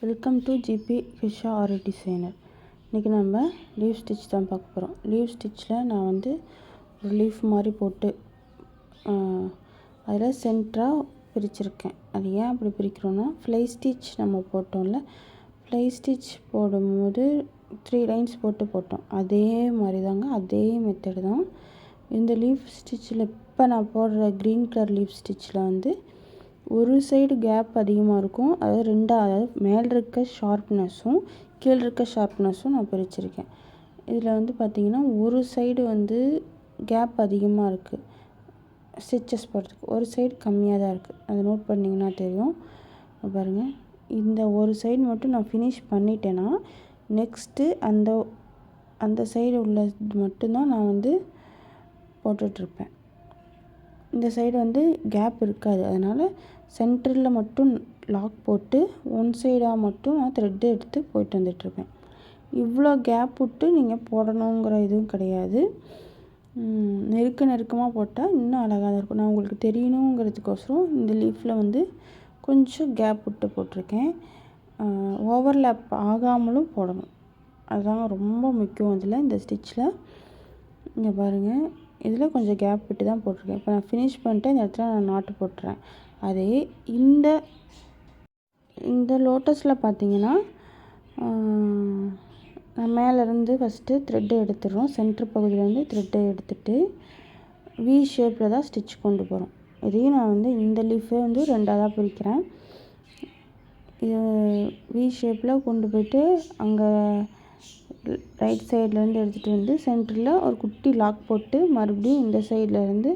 Welcome to GB Fisha Aari designer. இன்றைக்கி நம்ம leave stitch தான் பார்க்க போகிறோம். லீவ் ஸ்டிச்சில் நான் வந்து ஒரு லீஃப் மாதிரி போட்டு அதில் சென்டராக பிரிச்சுருக்கேன். அது ஏன் அப்படி பிரிக்கிறோன்னா, ஃப்ளை ஸ்டிச் நம்ம போட்டோம்ல, ஃப்ளை ஸ்டிச் போடும்போது 3 லைன்ஸ் போட்டோம். அதே மாதிரி தாங்க, அதே மெத்தடு தான் இந்த லீஃப் ஸ்டிச்சில். இப்போ நான் போடுற க்ரீன் கலர் லீஃப் ஸ்டிச்சில் வந்து ஒரு சைடு கேப் அதிகமாக இருக்கும். அதாவது அதாவது மேலே இருக்க ஷார்ப்னஸும் கீழே இருக்க ஷார்ப்னஸும் நான் பிரிச்சுருக்கேன். இதில் வந்து பார்த்திங்கன்னா ஒரு சைடு வந்து கேப் அதிகமாக இருக்குது ஸ்டிச்சஸ் போடுறதுக்கு, ஒரு சைடு கம்மியாக தான் இருக்குது. அதை நோட் பண்ணிங்கன்னா தெரியும். பாருங்கள், இந்த ஒரு சைடு மட்டும் நான் ஃபினிஷ் பண்ணிட்டேன்னா நெக்ஸ்ட்டு அந்த சைடு உள்ளது மட்டும்தான் நான் வந்து போட்டுட்ருப்பேன். இந்த சைடு வந்து கேப் இருக்காது. அதனால் சென்டரில் மட்டும் லாக் போட்டு ஒன் சைடாக மட்டும் நான் த்ரெட்டு எடுத்து போயிட்டு வந்துட்டுருப்பேன். இவ்வளோ கேப் விட்டு நீங்கள் போடணுங்கிற இதுவும் கிடையாது. நெருக்கமாக போட்டால் இன்னும் அழகாக தான் இருக்கும். நான் உங்களுக்கு தெரியணுங்கிறதுக்கோசரம் இந்த லீஃபில் வந்து கொஞ்சம் கேப் விட்டு போட்டிருக்கேன். ஓவர்லேப் ஆகாமலும் போடணும், அதுதாங்க ரொம்ப முக்கியம் இதில். இந்த ஸ்டிச்சில் இங்கே பாருங்கள், இதில் கொஞ்சம் கேப் விட்டு தான் போட்டிருக்கேன். இப்போ நான் ஃபினிஷ் பண்ணிட்டு இந்த இடத்துல நான் நாட்டு போட்டுறேன். அதே இந்த லோட்டஸில் பார்த்தீங்கன்னா நான் மேலேருந்து ஃபஸ்ட்டு த்ரெட்டை எடுத்துடுறோம். சென்டர் பகுதியிலேருந்து த்ரெட்டை எடுத்துகிட்டு வி ஷேப்பில் தான் ஸ்டிச் கொண்டு போகிறோம். இதையும் நான் வந்து இந்த லீஃபை வந்து 2ஆக தான் பிரிக்கிறேன். இது வி ஷேப்பில் கொண்டு போய்ட்டு அங்கே ரைட் சைட்லேருந்து எடுத்துகிட்டு வந்து சென்டரில் ஒரு குட்டி லாக் போட்டு மறுபடியும் இந்த சைட்லேருந்து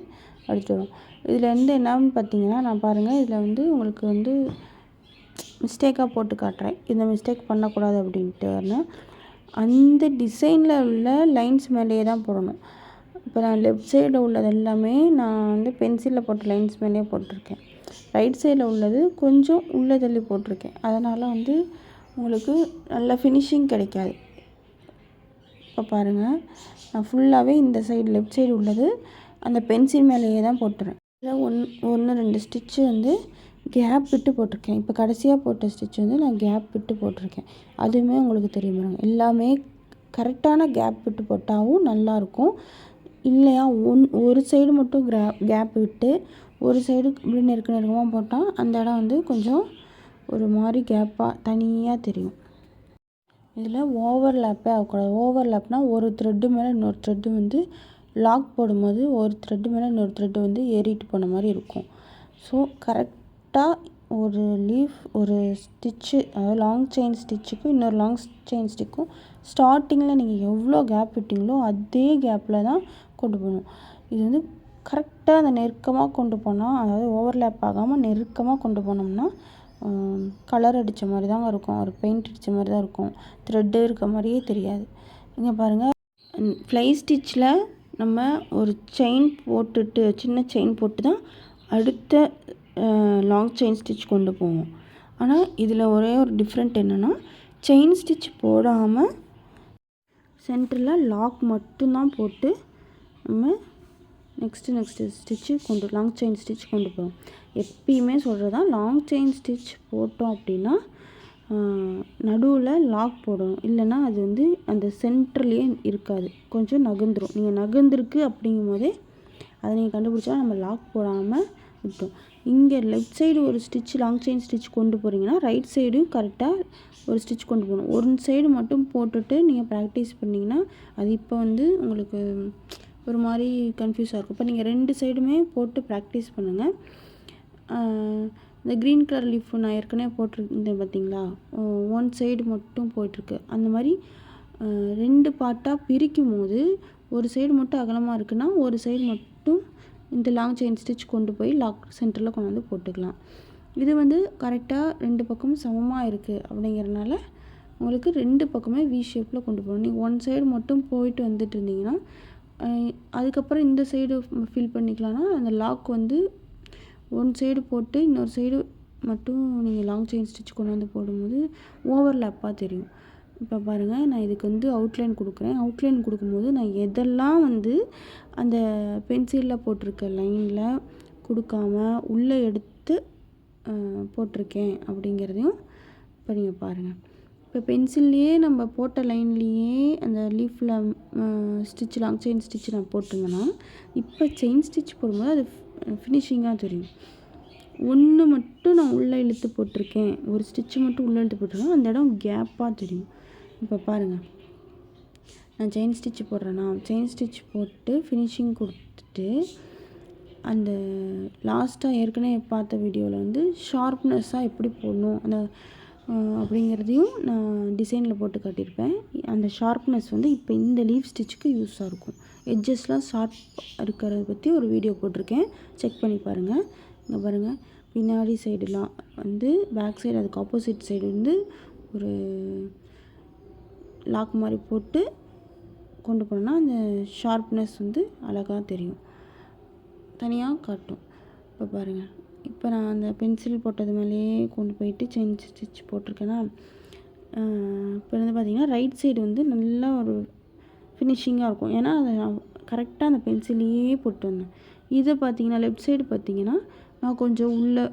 எடுத்துகிட்டு வரும். இதில் வந்து என்னன்னு பார்த்தீங்கன்னா, நான் பாருங்கள், இதில் வந்து உங்களுக்கு வந்து மிஸ்டேக்காக போட்டு காட்டுறேன். இந்த மிஸ்டேக் பண்ணக்கூடாது அப்படின்ட்டு. அந்த டிசைனில் உள்ள லைன்ஸ் மேலேயே தான் போடணும். இப்போ நான் லெஃப்ட் சைடில் உள்ளது எல்லாமே நான் வந்து பென்சிலில் போட்ட லைன்ஸ் மேலேயே போட்டிருக்கேன். ரைட் சைடில் உள்ளது கொஞ்சம் உள்ளே தள்ளி போட்டிருக்கேன். அதனால் வந்து உங்களுக்கு நல்ல ஃபினிஷிங் கிடைக்காது. இப்போ பாருங்கள், நான் ஃபுல்லாகவே இந்த சைடு லெஃப்ட் சைடு உள்ளது அந்த பென்சில் மேலேயே தான் போட்டுறேன். இதில் 2 ஸ்டிச்சு வந்து கேப் விட்டு போட்டிருக்கேன். இப்போ கடைசியாக போட்ட ஸ்டிச் வந்து நான் கேப் விட்டு போட்டிருக்கேன். அதுவுமே உங்களுக்கு தெரியும் பாருங்க. எல்லாமே கரெக்டான கேப் விட்டு போட்டாலும் நல்லாயிருக்கும். இல்லையா ஒரு சைடு மட்டும் கேப் விட்டு ஒரு சைடு இப்படி நெருக்கமாக போட்டால் அந்த இடம் வந்து கொஞ்சம் ஒரு மாதிரி கேப்பாக தனியாக தெரியும். இதில் ஓவர்லேப்பே ஆகக்கூடாது. ஓவர்லேப்னால் ஒரு த்ரெட்டு மேலே இன்னொரு த்ரெட்டு வந்து லாக் போடும்போது ஒரு த்ரெட்டு மேலே இன்னொரு த்ரெட்டு வந்து ஏறிட்டு போன மாதிரி இருக்கும். ஸோ கரெக்டாக ஒரு லீஃப் ஒரு ஸ்டிச்சு, அதாவது லாங் செயின் ஸ்டிச்சுக்கும் இன்னொரு லாங் செயின் ஸ்டிக்கும் ஸ்டார்டிங்கில் நீங்கள் எவ்வளோ கேப் விட்டிங்களோ அதே கேப்பில் தான் கொண்டு போகணும். இது வந்து கரெக்டாக அந்த நெருக்கமாக கொண்டு போனால், அதாவது ஓவர்லேப் ஆகாமல் நெருக்கமாக கொண்டு போனோம்னா கலர் அடித்த மாதிரி தாங்க இருக்கும். ஒரு பெயிண்ட் அடித்த மாதிரி தான் இருக்கும். த்ரெட்டு இருக்க மாதிரியே தெரியாது. இங்கே பாருங்கள், ஃப்ளை ஸ்டிச்சில் நம்ம ஒரு செயின் போட்டுட்டு சின்ன செயின் போட்டு தான் அடுத்த லாங் செயின் ஸ்டிச் கொண்டு போவோம். ஆனால் இதில் ஒரே ஒரு டிஃப்ரெண்ட் என்னென்னா, செயின் ஸ்டிச் போடாமல் சென்டரில் லாக் மட்டும்தான் போட்டு நம்ம next stitch long chain stitch கொண்டு போவோம். எப்பயுமே சொல்கிறது தான், லாங் செயின் ஸ்டிச் போட்டோம் அப்படின்னா நடுவில் லாக் போடணும். இல்லைன்னா அது வந்து அந்த சென்டர்லேயே இருக்காது, கொஞ்சம் நகர்ந்துடும். நீங்கள் நகர்ந்துருக்கு அப்படிங்கும் போதே அதை நீங்கள் கண்டுபிடிச்சா நம்ம லாக் போடாமல் விட்டோம். இங்கே லெஃப்ட் சைடு ஒரு ஸ்டிச் லாங் செயின் ஸ்டிச் கொண்டு போகிறீங்கன்னா ரைட் சைடும் கரெக்டாக ஒரு ஸ்டிச் கொண்டு போகணும். ஒரு சைடு மட்டும் போட்டுட்டு நீங்கள் ப்ராக்டிஸ் பண்ணிங்கன்னா அது இப்போ வந்து உங்களுக்கு ஒரு மாதிரி கன்ஃபியூஸாக இருக்கும். இப்போ நீங்கள் 2 சைடுமே போட்டு ப்ராக்டிஸ் பண்ணுங்கள். இந்த க்ரீன் கலர் லீஃப் நான் ஏற்கனவே போட்டிருந்தேன் பார்த்தீங்களா, ஒன் சைடு மட்டும் போயிட்டுருக்கு. அந்த மாதிரி 2 பார்ட்டாக பிரிக்கும் போது ஒரு சைடு மட்டும் அகலமாக இருக்குன்னா ஒரு சைடு மட்டும் இந்த லாங் செயின் ஸ்டிச் கொண்டு போய் லாக் சென்டரில் கொண்டு வந்து போட்டுக்கலாம். இது வந்து கரெக்டாக 2 பக்கமும் சமமாக இருக்குது அப்படிங்கிறனால உங்களுக்கு 2 பக்கமே வி ஷேப்பில் கொண்டு போகணும். நீங்கள் ஒன் சைடு மட்டும் போயிட்டு வந்துட்டு இருந்தீங்கன்னா அதுக்கப்புறம் இந்த சைடு ஃபில் பண்ணிக்கலாம்னா அந்த லாக் வந்து ஒன் சைடு போட்டு இன்னொரு சைடு மட்டும் நீங்கள் லாங் செயின் ஸ்டிச் கொண்டு வந்து போடும்போது ஓவர்லேப்பாக தெரியும். இப்போ பாருங்கள், நான் இதுக்கு வந்து அவுட்லைன் கொடுக்குறேன். அவுட்லைன் கொடுக்கும்போது நான் எதெல்லாம் வந்து அந்த பென்சிலில் போட்டிருக்க லைனில் கொடுக்காம உள்ளே எடுத்து போட்டிருக்கேன் அப்படிங்கிறதையும் இப்போ நீங்கள் பாருங்கள், இப்போ பென்சில்லையே நம்ம போட்ட லைன்லேயே அந்த லீஃபில் ஸ்டிச் லாங் செயின் ஸ்டிச் நான் போட்டிருந்தேன்னா, இப்போ செயின் ஸ்டிச் போடும்போது அது ஃபினிஷிங்காக தெரியும். ஒன்று மட்டும் நான் உள்ளே இழுத்து போட்டிருக்கேன், ஒரு ஸ்டிச்சு மட்டும் உள்ளே இழுத்து போட்டிருக்கேன், அந்த இடம் கேப்பாக தெரியும். இப்போ பாருங்கள், நான் செயின் ஸ்டிச் போடுறேன்னா, செயின் ஸ்டிச் போட்டு ஃபினிஷிங் கொடுத்துட்டு அந்த லாஸ்ட்டாக ஏற்கனவே பார்த்த வீடியோவில் வந்து ஷார்ப்னஸ்ஸாக எப்படி போடணும் அந்த அப்படிங்கிறதையும் நான் டிசைனில் போட்டு காட்டியிருப்பேன். அந்த ஷார்ப்னஸ் வந்து இப்போ இந்த லீஃப் ஸ்டிச்சுக்கு யூஸாக இருக்கும். எட்ஜஸ்லாம் ஷார்ப் இருக்கிறத பற்றி ஒரு வீடியோ போட்டிருக்கேன், செக் பண்ணி பாருங்கள். இங்கே பாருங்கள், பின்னாடி சைடுலாம் வந்து பேக் சைடு அதுக்கு ஆப்போசிட் சைடு வந்து ஒரு லாக் மாதிரி போட்டு கொண்டு போனோன்னா அந்த ஷார்ப்னஸ் வந்து அழகாக தெரியும், தனியாக காட்டும். இப்போ பாருங்கள், இப்போ நான் அந்த பென்சில் போட்டது மேலேயே கொண்டு போயிட்டு செயின் ஸ்டிச் போட்டிருக்கேன்னா, இப்போ வந்து பார்த்திங்கன்னா ரைட் சைடு வந்து நல்லா ஒரு ஃபினிஷிங்காக இருக்கும். ஏன்னா அதை நான் கரெக்டாக அந்த பென்சிலையே போட்டு வந்தேன். இதை பார்த்திங்கன்னா லெஃப்ட் சைடு பார்த்திங்கன்னா நான் கொஞ்சம் உள்ளே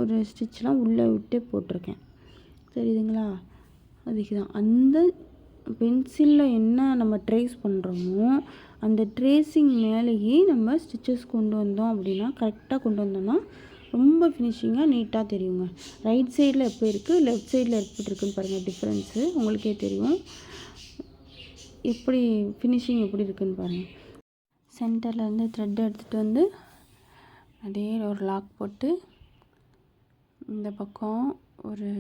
ஒரு ஸ்டிச்லாம் உள்ளே விட்டே போட்டிருக்கேன், தெரியுதுங்களா? அதுக்கு தான் அந்த பென்சிலில் என்ன நம்ம ட்ரேஸ் பண்ணுறோமோ அந்த ட்ரேஸிங் மேலேயே நம்ம ஸ்டிச்சஸ் கொண்டு வந்தோம் அப்படின்னா, கரெக்டாக கொண்டு வந்தோம்னா ரொம்ப ஃபினிஷிங்காக நீட்டாக தெரியுங்க. ரைட் சைடில் எப்படி இருக்குது, லெஃப்ட் சைடில் எப்படி இருக்குதுன்னு பாருங்கள், டிஃப்ரென்ஸு உங்களுக்கே தெரியும். எப்படி ஃபினிஷிங் எப்படி இருக்குதுன்னு பாருங்கள். சென்டரில் வந்து த்ரெட் எடுத்துகிட்டு வந்து அதே ஒரு லாக் போட்டு இந்த பக்கம் ஒரு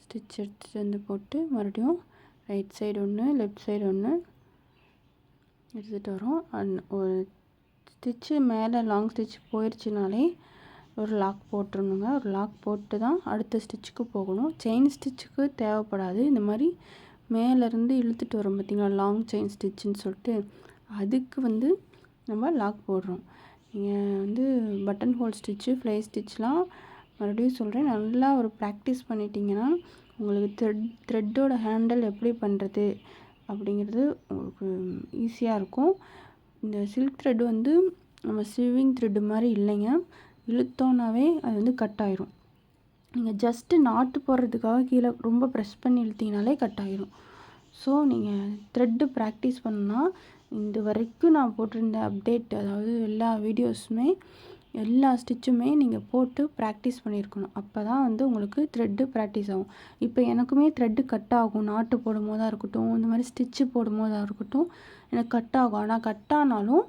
ஸ்டிச் எடுத்துகிட்டு வந்து போட்டு மறுபடியும் ரைட் சைடு ஒன்று லெஃப்ட் சைடு ஒன்று எடுத்துகிட்டு வரோம். ஒரு ஸ்டிச்சு மேலே லாங் ஸ்டிச் போயிடுச்சுனாலே ஒரு லாக் போட்டுருணுங்க. ஒரு லாக் போட்டு தான் அடுத்த ஸ்டிச்சுக்கு போகணும். செயின் ஸ்டிச்சுக்கு தேவைப்படாது. இந்த மாதிரி மேலேருந்து இழுத்துட்டு வரோம் பார்த்திங்களா, லாங் செயின் ஸ்டிச்சுன்னு சொல்லிட்டு, அதுக்கு வந்து நம்ம லாக் போடுறோம். நீங்கள் வந்து பட்டன் ஹோல் ஸ்டிச்சு, ஃப்ளை ஸ்டிச்லாம் மறுபடியும் சொல்கிறேன், நல்லா ஒரு ப்ராக்டிஸ் பண்ணிட்டீங்கன்னா உங்களுக்கு த்ரெட்டோட ஹேண்டில் எப்படி பண்ணுறது அப்படிங்கிறது உங்களுக்கு ஈஸியாக இருக்கும். இந்த சில்க் த்ரெட் வந்து நம்ம ஸ்விவிங் த்ரெட்டு மாதிரி இல்லைங்க, இழுத்தோன்னாவே அது வந்து கட் ஆயிரும். நீங்கள் ஜஸ்ட்டு நாட்டு போடுறதுக்காக கீழே ரொம்ப ப்ரெஸ் பண்ணி இழுத்திங்கனாலே கட் ஆயிரும். ஸோ நீங்கள் த்ரெட்டு ப்ராக்டிஸ் பண்ணால் இந்த வரைக்கும் நான் போட்டிருந்த அப்டேட், அதாவது எல்லா வீடியோஸுமே எல்லா ஸ்டிச்சுமே நீங்கள் போட்டு ப்ராக்டிஸ் பண்ணியிருக்கணும். அப்போ தான் வந்து உங்களுக்கு த்ரெட்டு ப்ராக்டிஸ் ஆகும். இப்போ எனக்குமே த்ரெட்டு கட் ஆகும், நாட்டு போடும் போதாக இருக்கட்டும், இந்த மாதிரி ஸ்டிச்சு போடும் போதாக இருக்கட்டும், எனக்கு கட் ஆகும். ஆனால் கட் ஆனாலும்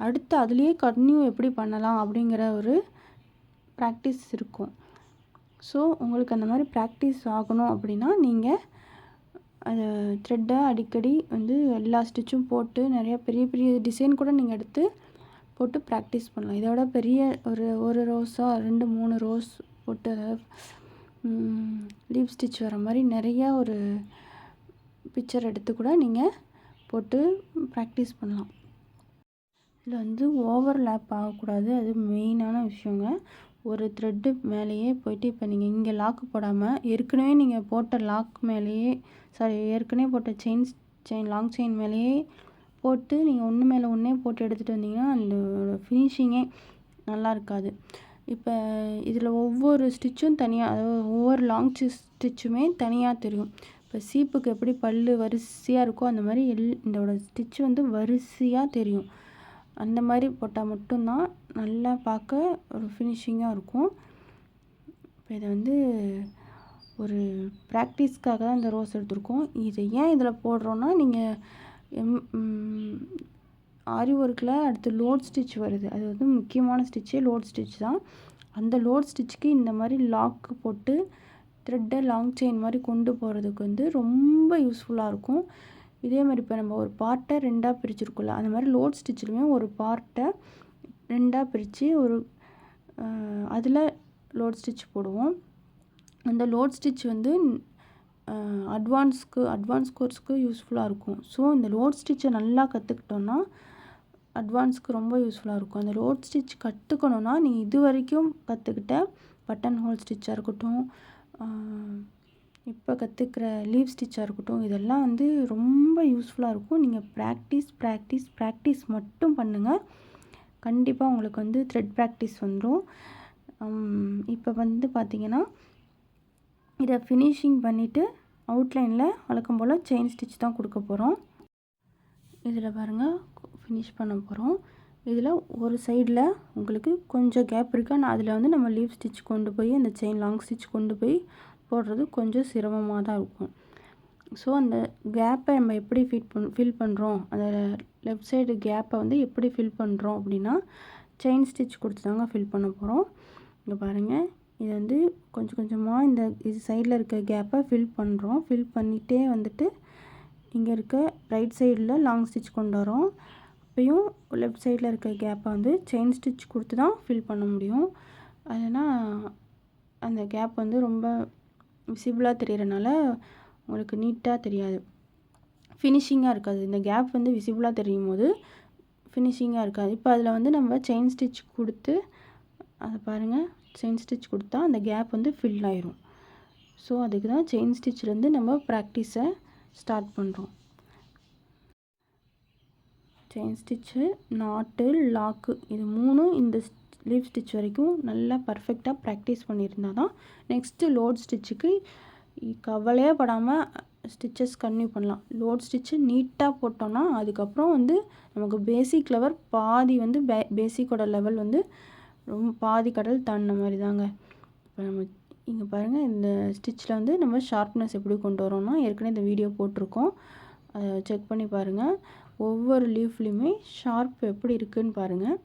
அடுத்து அதுலேயே கன்டினியூ எப்படி பண்ணலாம் அப்படிங்கிற ஒரு ப்ராக்டிஸ் இருக்கும். ஸோ உங்களுக்கு அந்த மாதிரி ப்ராக்டிஸ் ஆகணும் அப்படின்னா நீங்கள் அதை த்ரெட்டை அடிக்கடி வந்து எல்லா ஸ்டிச்சும் போட்டு நிறையா பெரிய பெரிய டிசைன் கூட நீங்கள் எடுத்து போட்டு ப்ராக்டிஸ் பண்ணலாம். இதோட பெரிய ஒரு ரோஸாக 2-3 ரோஸ் போட்டு அதாவது லீப் ஸ்டிச் வர மாதிரி நிறையா ஒரு பிக்சர் எடுத்து கூட நீங்கள் போட்டு ப்ராக்டிஸ் பண்ணலாம். இதில் வந்து ஓவர்லேப் ஆகக்கூடாது, அது மெயினான விஷயங்க. ஒரு த்ரெட்டு மேலேயே போய்ட்டு இப்போ நீங்கள் இங்கே லாக்கு போடாமல் ஏற்கனவே நீங்கள் போட்ட லாக் மேலேயே ஏற்கனவே போட்ட செயின் லாங் செயின் மேலேயே போட்டு நீங்கள் ஒன்று மேலே ஒன்றே போட்டு எடுத்துகிட்டு வந்தீங்கன்னா அந்த ஃபினிஷிங்கே நல்லா இருக்காது. இப்போ இதில் ஒவ்வொரு ஸ்டிச்சும் தனியாக, அதாவது ஒவ்வொரு லாங் ஸ்டிச்சுமே தனியாக தெரியும். இப்போ சீப்புக்கு எப்படி பல்லு வரிசையாக இருக்கோ அந்த மாதிரி இதோட ஸ்டிச்சு வந்து வரிசையாக தெரியும். அந்த மாதிரி போட்டால் மட்டும்தான் நல்லா பார்க்க ஒரு ஃபினிஷிங்காக இருக்கும். இப்போ இதை வந்து ஒரு ப்ராக்டிஸ்க்காக தான் இந்த ரோஸ் எடுத்திருக்கோம். இதை ஏன் இதில் போடுறோன்னா, நீங்கள் ஆரி ஒர்க்கில் அடுத்து லோட் ஸ்டிச் வருது, அது வந்து முக்கியமான ஸ்டிச்சே லோட் ஸ்டிச் தான். அந்த லோட் ஸ்டிச்சுக்கு இந்த மாதிரி லாக்கு போட்டு த்ரெட்டை லாங் செயின் மாதிரி கொண்டு போகிறதுக்கு வந்து ரொம்ப யூஸ்ஃபுல்லாக இருக்கும். இதே மாதிரி இப்போ நம்ம ஒரு பார்ட்டை 2ஆக பிரிச்சுருக்கோம்ல, அந்த மாதிரி லோட் ஸ்டிச்சிலுமே ஒரு பார்ட்டை 2ஆக பிரித்து ஒரு அதில் லோட் ஸ்டிச் போடுவோம். அந்த லோட் ஸ்டிச் வந்து அட்வான்ஸ் கோர்ஸ்க்கு யூஸ்ஃபுல்லாக இருக்கும். ஸோ இந்த லோட் ஸ்டிச்சை நல்லா கற்றுக்கிட்டோன்னா அட்வான்ஸ்க்கு ரொம்ப யூஸ்ஃபுல்லாக இருக்கும். அந்த லோட் ஸ்டிச் கற்றுக்கணுன்னா நீங்கள் இது வரைக்கும் கற்றுக்கிட்ட பட்டன் ஹோல் ஸ்டிச்சாக இருக்கட்டும், இப்போ கற்றுக்கிற லீவ் ஸ்டிச்சாக இருக்கட்டும், இதெல்லாம் வந்து ரொம்ப யூஸ்ஃபுல்லாக இருக்கும். நீங்கள் ப்ராக்டிஸ் மட்டும் பண்ணுங்கள், கண்டிப்பாக உங்களுக்கு வந்து த்ரெட் ப்ராக்டிஸ் வந்துடும். இப்போ வந்து பார்த்திங்கன்னா இதை ஃபினிஷிங் பண்ணிவிட்டு அவுட்லைனில் வழக்கம் போல் செயின் ஸ்டிச் தான் கொடுக்க போகிறோம். இதில் பாருங்கள் ஃபினிஷ் பண்ண போகிறோம். இதில் ஒரு சைடில் உங்களுக்கு கொஞ்சம் கேப் இருக்குது. ஆனால் அதில் வந்து நம்ம லீஃப் ஸ்டிச் கொண்டு போய் அந்த செயின் லாங் ஸ்டிச் கொண்டு போய் போடுறது கொஞ்சம் சிரமமாக தான் இருக்கும். ஸோ அந்த கேப்பை நம்ம எப்படி ஃபில் பண்ணுறோம், அந்த லெஃப்ட் சைடு கேப்பை வந்து எப்படி ஃபில் பண்ணுறோம் அப்படின்னா செயின் ஸ்டிச் கொடுத்து தாங்க ஃபில் பண்ண போகிறோம். இங்கே பாருங்கள், இது வந்து கொஞ்சம் கொஞ்சமாக இது சைடில் இருக்க கேப்பை ஃபில் பண்ணுறோம். ஃபில் பண்ணிகிட்டே வந்துட்டு இங்கே இருக்க ரைட் சைடில் லாங் ஸ்டிச் கொண்டு வரோம். அப்பையும் லெஃப்ட் சைடில் இருக்க கேப்பை வந்து செயின் ஸ்டிச் கொடுத்து தான் ஃபில் பண்ண முடியும். அதுனா அந்த கேப் வந்து ரொம்ப விசிபிளாக தெரியறனால உங்களுக்கு நீட்டாக தெரியாது, ஃபினிஷிங்காக இருக்காது. இந்த கேப் வந்து விசிபிளாக தெரியும் போது ஃபினிஷிங்காக இருக்காது. இப்போ அதில் வந்து நம்ம செயின் ஸ்டிச் கொடுத்து அதை பாருங்கள், செயின் ஸ்டிச் கொடுத்தா அந்த கேப் வந்து ஃபில் ஆயிரும். ஸோ அதுக்கு தான் செயின் ஸ்டிச்லேருந்து நம்ம ப்ராக்டிஸை ஸ்டார்ட் பண்ணுறோம். செயின் ஸ்டிச்சு, நாட்டு, லாக்கு இது 3 இந்த லீஃப் ஸ்டிச் வரைக்கும் நல்லா பர்ஃபெக்டாக ப்ராக்டிஸ் பண்ணியிருந்தால் தான் நெக்ஸ்ட்டு லோட் ஸ்டிச்சுக்கு கவலையே படாமல் ஸ்டிச்சஸ் கன்டினியூ பண்ணலாம். லோட் ஸ்டிச்சு நீட்டாக போட்டோன்னா அதுக்கப்புறம் வந்து நமக்கு பேசிக் லெவல் பாதி வந்து பேசிக்கோட லெவல் வந்து ரொம்ப பாதி கடல் தாண்டின மாதிரி தாங்க. இப்போ நம்ம இங்கே பாருங்கள், இந்த ஸ்டிச்சில் வந்து நம்ம ஷார்ப்னஸ் எப்படி கொண்டு வரோம்னா ஏற்கனவே இந்த வீடியோ போட்டிருக்கோம், அதை செக் பண்ணி பாருங்கள். ஒவ்வொரு லீஃப்லேயுமே ஷார்ப் எப்படி இருக்குதுன்னு பாருங்கள்.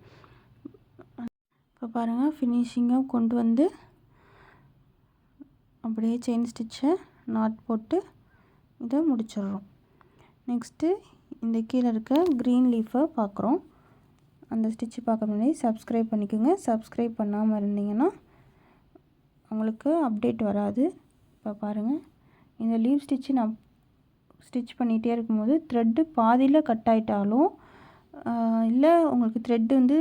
இப்போ பாருங்கள், ஃபினிஷிங்காக கொண்டு வந்து அப்படியே செயின் ஸ்டிச்சை நாட் போட்டு இதை முடிச்சிடுறோம். நெக்ஸ்ட்டு இந்த கீழே இருக்க க்ரீன் லீஃபை பார்க்குறோம். அந்த ஸ்டிச்சு பார்க்க முன்னாடி சப்ஸ்கிரைப் பண்ணிக்கோங்க. சப்ஸ்கிரைப் பண்ணாமல் இருந்தீங்கன்னா உங்களுக்கு அப்டேட் வராது. இப்போ பாருங்கள், இந்த லீஃப் ஸ்டிச்சு நான் ஸ்டிச் பண்ணிகிட்டே இருக்கும்போது த்ரெட்டு பாதியில் கட் ஆகிட்டாலும் இல்லை உங்களுக்கு த்ரெட்டு வந்து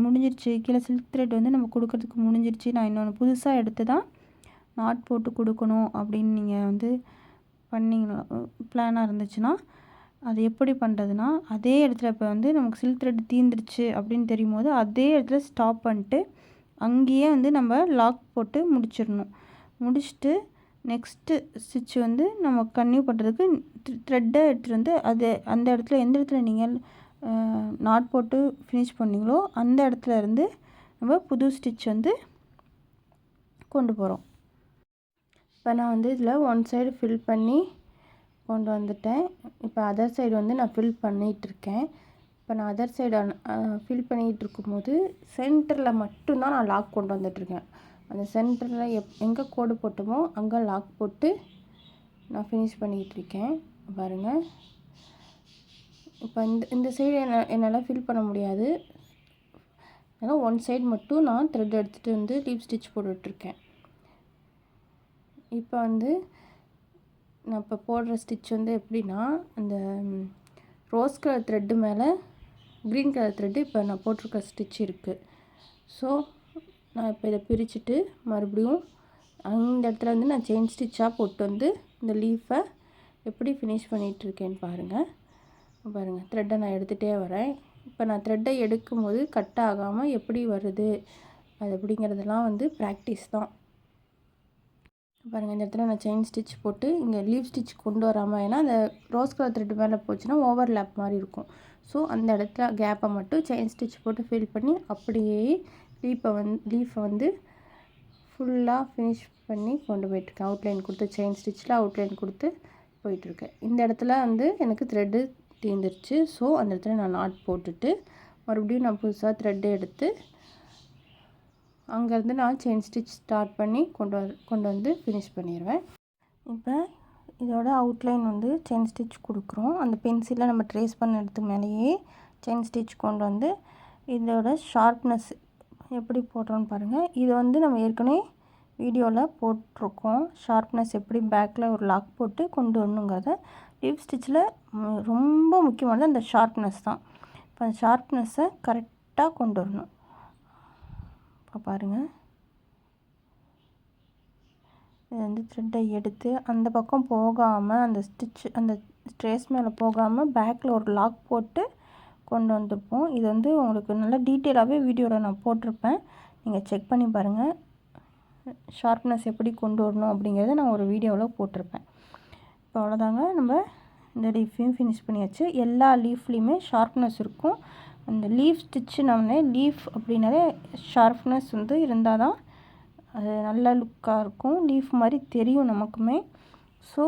முடிஞ்சிருச்சு, கீழே சில்க் த்ரெட் வந்து நம்ம கொடுக்கறதுக்கு முடிஞ்சிருச்சு, நான் இன்னொன்று புதுசாக எடுத்து தான் நாட் போட்டு கொடுக்கணும் அப்படின்னு நீங்கள் வந்து பண்ணிங்கன்னா பிளானாக இருந்துச்சுன்னா அது எப்படி பண்ணுறதுனா, அதே இடத்துல இப்போ வந்து நமக்கு சில்க் த்ரெட் தீந்துருச்சு அப்படின்னு தெரியும் போது அதே இடத்துல ஸ்டாப் பண்ணிட்டு அங்கேயே வந்து நம்ம லாக் போட்டு முடிச்சிடணும். முடிச்சுட்டு நெக்ஸ்ட்டு ஸ்டிச் வந்து நம்ம கன்டினியூ பண்ணுறதுக்கு த்ரெட்டை எடுத்துகிட்டு வந்து அது அந்த இடத்துல எந்த இடத்துல நீங்கள் நாட் போட்டு ஃபினிஷ் பண்ணிங்களோ அந்த இடத்துல இருந்து நம்ம புது ஸ்டிச் வந்து கொண்டு போகிறோம். இப்போ நான் வந்து இதில் ஒன் சைடு ஃபில் பண்ணி கொண்டு வந்துட்டேன். இப்போ அதர் சைடு வந்து நான் ஃபில் பண்ணிகிட்ருக்கேன். இப்போ நான் அதர் சைடு ஃபில் பண்ணிகிட்டு இருக்கும்போது சென்டரில் மட்டும்தான் நான் லாக் கொண்டு வந்துட்டுருக்கேன். அந்த சென்டரில் எங்கே கோடு போட்டோமோ அங்கே லாக் போட்டு நான் ஃபினிஷ் பண்ணிகிட்ருக்கேன். பாருங்கள், இப்போ இந்த சைடு என்னால் ஃபில் பண்ண முடியாது, அதனால் ஒன் சைடு மட்டும் நான் த்ரெட் எடுத்துகிட்டு வந்து லீப் ஸ்டிச் போட்டுட்ருக்கேன். இப்போ வந்து நான் இப்போ போடுற ஸ்டிச் வந்து எப்படின்னா, அந்த ரோஸ் கலர் த்ரெட்டு மேலே க்ரீன் கலர் த்ரெட்டு இப்போ நான் போட்டிருக்க ஸ்டிச் இருக்குது. ஸோ நான் இப்போ இதை பிரிச்சுட்டு மறுபடியும் அந்த இடத்துல வந்து நான் செயின் ஸ்டிச்சாக போட்டு வந்து இந்த லீஃபை எப்படி ஃபினிஷ் பண்ணிகிட்ருக்கேன்னு பாருங்கள். த்ரெட்டை நான் எடுத்துகிட்டே வரேன். இப்போ நான் த்ரெட்டை எடுக்கும்போது கட் ஆகாமல் எப்படி வருது அது அப்படிங்கிறதெல்லாம் வந்து ப்ராக்டிஸ் தான். பாருங்கள், இந்த இடத்துல நான் செயின் ஸ்டிச் போட்டு இங்கே லீஃப் ஸ்டிச் கொண்டு வராமல், ஏன்னா அந்த ரோஸ் கலர் த்ரெட்டு மேலே போச்சுன்னா ஓவர்லேப் மாதிரி இருக்கும். ஸோ அந்த இடத்துல கேப்பை மட்டும் செயின் ஸ்டிச் போட்டு ஃபில் பண்ணி அப்படியே லீஃபை வந்து ஃபுல்லாக ஃபினிஷ் பண்ணி கொண்டு போயிட்டுருக்கேன். அவுட்லைன் கொடுத்து செயின் ஸ்டிச்சில் அவுட்லைன் கொடுத்து போயிட்டுருக்கேன். இந்த இடத்துல வந்து எனக்கு த்ரெட்டு தீர்ந்துருச்சு. ஸோ அந்த இடத்துல நான் நாட் போட்டுட்டு மறுபடியும் நான் புதுசாக த்ரெட்டு எடுத்து அங்கேருந்து நான் செயின் ஸ்டிச் ஸ்டார்ட் பண்ணி கொண்டு வந்து ஃபினிஷ் பண்ணிடுவேன். இப்போ இதோட அவுட்லைன் வந்து செயின் ஸ்டிச் கொடுக்குறோம். அந்த பென்சிலில் நம்ம ட்ரேஸ் பண்ண இடத்துக்கு மேலேயே செயின் ஸ்டிச் கொண்டு வந்து இதோட ஷார்ப்னஸ் எப்படி போடுறோன்னு பாருங்கள். இது வந்து நம்ம ஏற்கனவே வீடியோவில் போட்டிருக்கோம், ஷார்ப்னஸ் எப்படி பேக்கில் ஒரு லாக் போட்டு கொண்டு வரணுங்கிறத. லீப் ஸ்டிச்சில் ரொம்ப முக்கியமானது அந்த ஷார்ப்னஸ் தான். இப்போ அந்த ஷார்ப்னஸை கரெக்டாக கொண்டு வரணும். இப்போ பாருங்கள், இது வந்து த்ரெட்டை எடுத்து அந்த பக்கம் போகாமல் அந்த அந்த ட்ரேஸ் மேலே போகாமல் பேக்கில் ஒரு லாக் போட்டு கொண்டு வந்துருப்போம். இது வந்து உங்களுக்கு நல்லா டீட்டெயிலாகவே வீடியோவில் நான் போட்டிருப்பேன், நீங்கள் செக் பண்ணி பாருங்கள். ஷார்ப்னஸ் எப்படி கொண்டு வரணும் அப்படிங்கிறத நான் ஒரு வீடியோவில் போட்டிருப்பேன். இப்போ அவ்வளோதாங்க, நம்ம இந்த லீஃபையும் ஃபினிஷ் பண்ணியாச்சு. எல்லா லீஃப்லேயுமே ஷார்ப்னஸ் இருக்கும். அந்த லீஃப் ஸ்டிச்சுனோடனே லீஃப் அப்படின்னாலே ஷார்ப்னஸ் வந்து இருந்தால் தான் அது நல்ல லுக்காக இருக்கும், லீஃப் மாதிரி தெரியும் நமக்குமே. ஸோ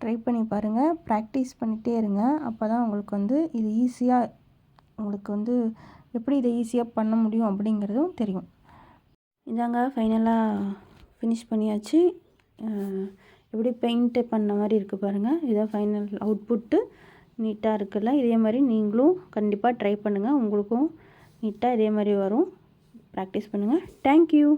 ட்ரை பண்ணி பாருங்கள், ப்ராக்டிஸ் பண்ணிகிட்டே இருங்க. அப்போ தான் உங்களுக்கு வந்து இது ஈஸியாக உங்களுக்கு வந்து எப்படி இதை ஈஸியாக பண்ண முடியும் அப்படிங்கிறதும் தெரியும். இதாங்க ஃபைனலாக ஃபினிஷ் பண்ணியாச்சு. எப்படி பெயிண்ட்டு பண்ண மாதிரி இருக்குது பாருங்கள். இதான் ஃபைனல் அவுட்புட்டு. நீட்டாக இருக்குல்ல? இதே மாதிரி நீங்களும் கண்டிப்பாக ட்ரை பண்ணுங்கள். உங்களுக்கும் நீட்டாக இதே மாதிரி வரும். ப்ராக்டிஸ் பண்ணுங்கள். தேங்க்யூ.